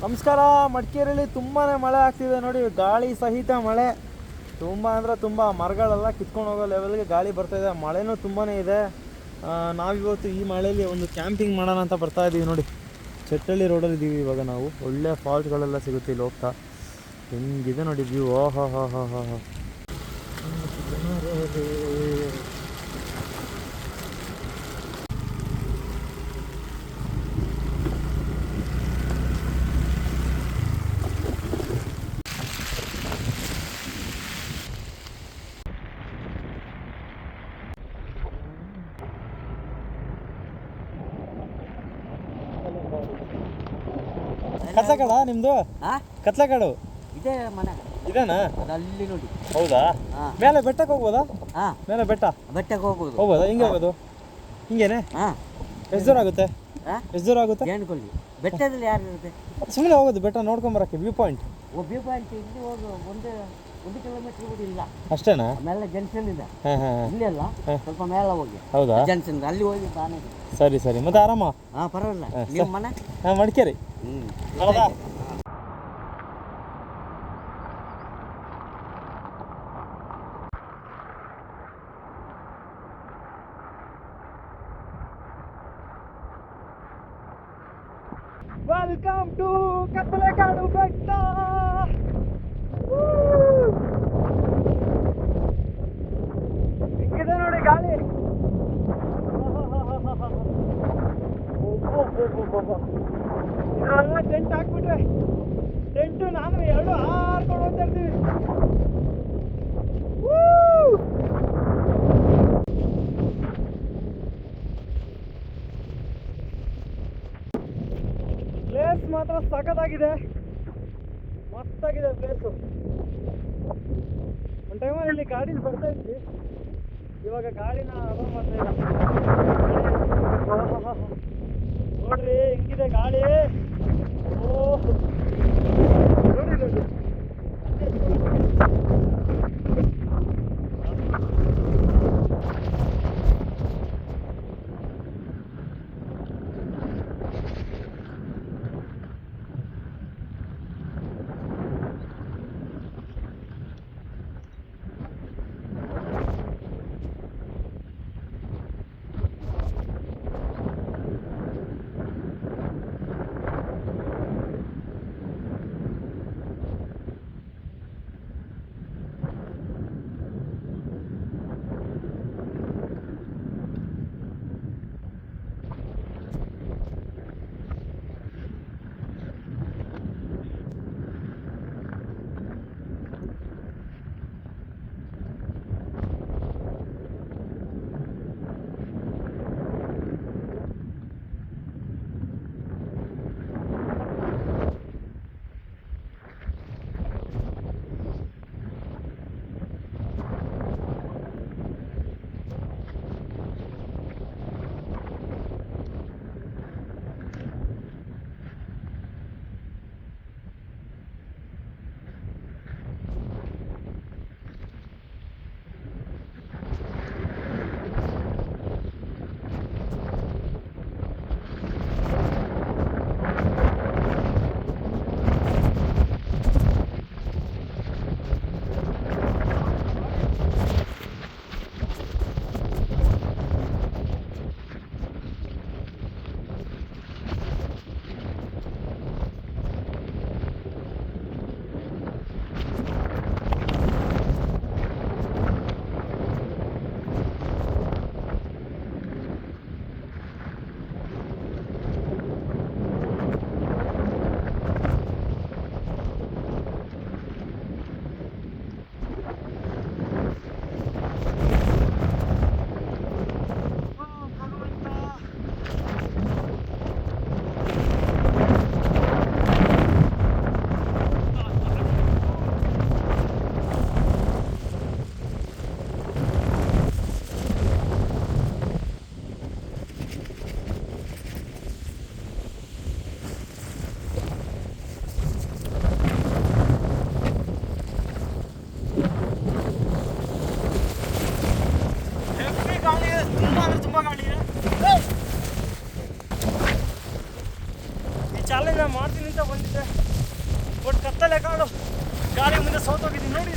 ನಮಸ್ಕಾರ. ಮಡಿಕೇರಿಯಲ್ಲಿ ತುಂಬಾ ಮಳೆ ಆಗ್ತಿದೆ ನೋಡಿ, ಗಾಳಿ ಸಹಿತ ಮಳೆ. ತುಂಬ ಅಂದರೆ ತುಂಬ ಮರಗಳೆಲ್ಲ ಕಿತ್ಕೊಂಡು ಹೋಗೋ ಲೆವೆಲ್ಗೆ ಗಾಳಿ ಬರ್ತಾಯಿದೆ. ಮಳೆನೂ ತುಂಬಾ ಇದೆ. ನಾವಿವತ್ತು ಈ ಮಳೆಯಲ್ಲಿ ಒಂದು ಕ್ಯಾಂಪಿಂಗ್ ಮಾಡೋಣ ಅಂತ ಬರ್ತಾ ಇದ್ದೀವಿ ನೋಡಿ. ಚಟ್ಟಳ್ಳಿ ರೋಡಲ್ಲಿ ಇದ್ದೀವಿ ಇವಾಗ ನಾವು. ಒಳ್ಳೆ ಫಾಲ್ಟ್ಗಳೆಲ್ಲ ಸಿಗುತ್ತೆ ಇಲ್ಲಿ ಹೋಗ್ತಾ. ಹೆಂಗಿದೆ ನೋಡಿ ವ್ಯೂ. ಓಹೋ ಹೋ ಹೋ ಹೋ ಹೋ. ಕತ್ಲಕಾಡ ನಿಮ್ದು? ಕತ್ಲಕಾಡು ಇದೆ ಮನೆ ಇದೇನಾ? ಅಲ್ಲಿ ನೋಡಿ. ಹೌದಾ? ಮೇಲೆ ಬೆಟ್ಟಕ್ಕೆ ಹೋಗ್ಬೋದಾ? ಮೇಲೆ ಬೆಟ್ಟಕ್ಕೆ ಹೋಗ್ಬೋದಾ? ಹಿಂಗೆ ಹೋಗೋದು? ಹಿಂಗೇನೆ? ಎಷ್ಟು ದೂರ ಆಗುತ್ತೆ? ಎಷ್ಟು ದೂರ ಆಗುತ್ತೆ? ಜೇನುಕೊಳ್ಳಿ ಬೆಟ್ಟದಲ್ಲಿ ಯಾರು ಇರುತ್ತೆ? ಸುಮ್ಮನೆ ಹೋಗೋದು, ಬೆಟ್ಟ ನೋಡ್ಕೊಂಬರಕ್ಕೆ. ವ್ಯೂ ಪಾಯಿಂಟ್ ವ್ಯೂ ಪಾಯಿಂಟ್ ಇಲ್ಲಿ ಹೋಗು. ಒಂದು ಕಿಲೋಮೀಟರ್ ಕೂಡ ಇಲ್ಲ ಅಷ್ಟೇನಾ? ಆಮೇಲೆ ಜಂಕ್ಷನ್ ಇದೆ ಇಲ್ಲಿ ಅಲ್ಲ, ಸ್ವಲ್ಪ ಮೇಲೆ ಹೋಗಿ. ಹೌದಾ? ಜಂಕ್ಷನ್ ಅಲ್ಲಿ ಹೋಗಿ ತಾನೇ. ಸರಿ ಮತ್ತೆ ಆರಾಮ? ಪರವಾಗಿಲ್ಲ. ನಿಮ್ಮ ಮನೆ? ಮಡಿಕೇರಿ. ಹೌದಾ? ವೆಲ್ಕಮ್ ಟು ಕತ್ತಲೆಕಾಡು ಬೆಟ್ಟ. ಹಿಂಗಿದೆ ನೋಡಿ ಗಾಳಿ. ಇದೆಲ್ಲ ಟೆಂಟ್ ಹಾಕ್ಬಿಟ್ರೆ, ಟೆಂಟು ನಾನು ಎರಡು ಹಾರ್ಕೊಂಡು ಹೋಗ್ತಾ ಇರ್ತೀವಿ. ಪ್ಲೇಸ್ ಮಾತ್ರ ಸಖತ್ತಾಗಿದೆ, ಮಸ್ತಾಗಿದೆ ಪ್ಲೇಸು. ಒಂದು ಟೈಮಲ್ಲಿ ಇಲ್ಲಿ ಗಾಡೀಲಿ ಬರ್ತಾ ಇದ್ವಿ, ಇವಾಗ ಗಾಡಿನ ಅಲೋ ಮಾಡ್ತಾ ಇಲ್ಲ. ನೋಡ್ರಿ ಹೆಂಗಿದೆ ಗಾಳಿ. ಓಹ್ ನೋಡಿ. ಚಾಲೆಂಜ್ ಮಾಡ್ತೀನಿ ಅಂತ ಬಂದಿದ್ದೆ ಬಟ್ ಕತ್ತಲೆ ಕಾಡು ಗಾಳಿ ಮುಂದೆ ಸೋತೋಗಿದ್ದೀನಿ ನೋಡಿ